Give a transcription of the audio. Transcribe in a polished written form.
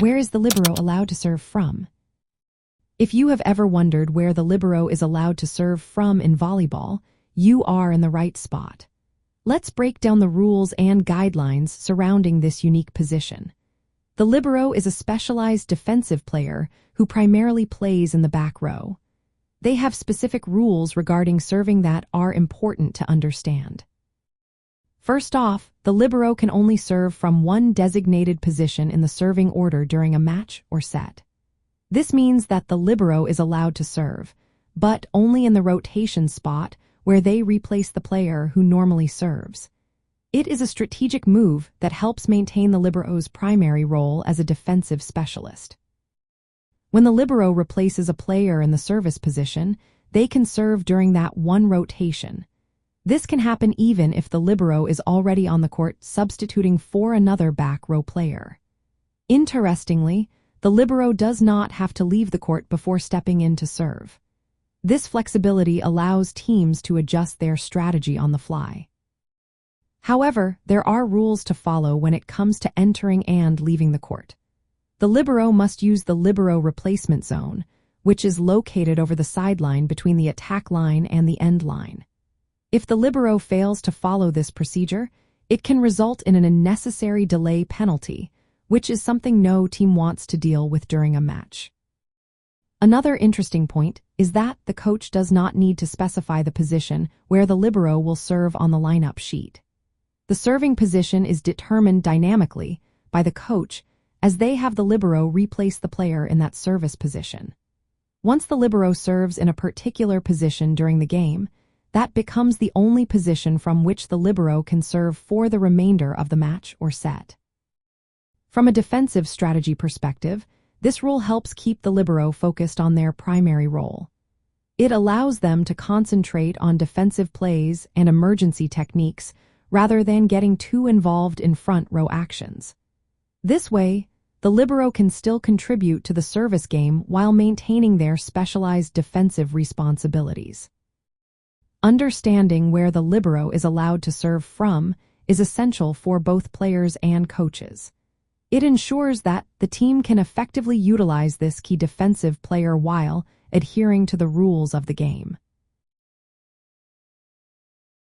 Where is the libero allowed to serve from? If you have ever wondered where the libero is allowed to serve from in volleyball, you are in the right spot. Let's break down the rules and guidelines surrounding this unique position. The libero is a specialized defensive player who primarily plays in the back row. They have specific rules regarding serving that are important to understand. First off, the libero can only serve from one designated position in the serving order during a match or set. This means that the libero is allowed to serve, but only in the rotation spot where they replace the player who normally serves. It is a strategic move that helps maintain the libero's primary role as a defensive specialist. When the libero replaces a player in the service position, they can serve during that one rotation. This can happen even if the libero is already on the court substituting for another back row player. Interestingly, the libero does not have to leave the court before stepping in to serve. This flexibility allows teams to adjust their strategy on the fly. However, there are rules to follow when it comes to entering and leaving the court. The libero must use the libero replacement zone, which is located over the sideline between the attack line and the end line. If the libero fails to follow this procedure, it can result in an unnecessary delay penalty, which is something no team wants to deal with during a match. Another interesting point is that the coach does not need to specify the position where the libero will serve on the lineup sheet. The serving position is determined dynamically by the coach as they have the libero replace the player in that service position. Once the libero serves in a particular position during the game, that becomes the only position from which the libero can serve for the remainder of the match or set. From a defensive strategy perspective, this rule helps keep the libero focused on their primary role. It allows them to concentrate on defensive plays and emergency techniques rather than getting too involved in front row actions. This way, the libero can still contribute to the service game while maintaining their specialized defensive responsibilities. Understanding where the libero is allowed to serve from is essential for both players and coaches. It ensures that the team can effectively utilize this key defensive player while adhering to the rules of the game.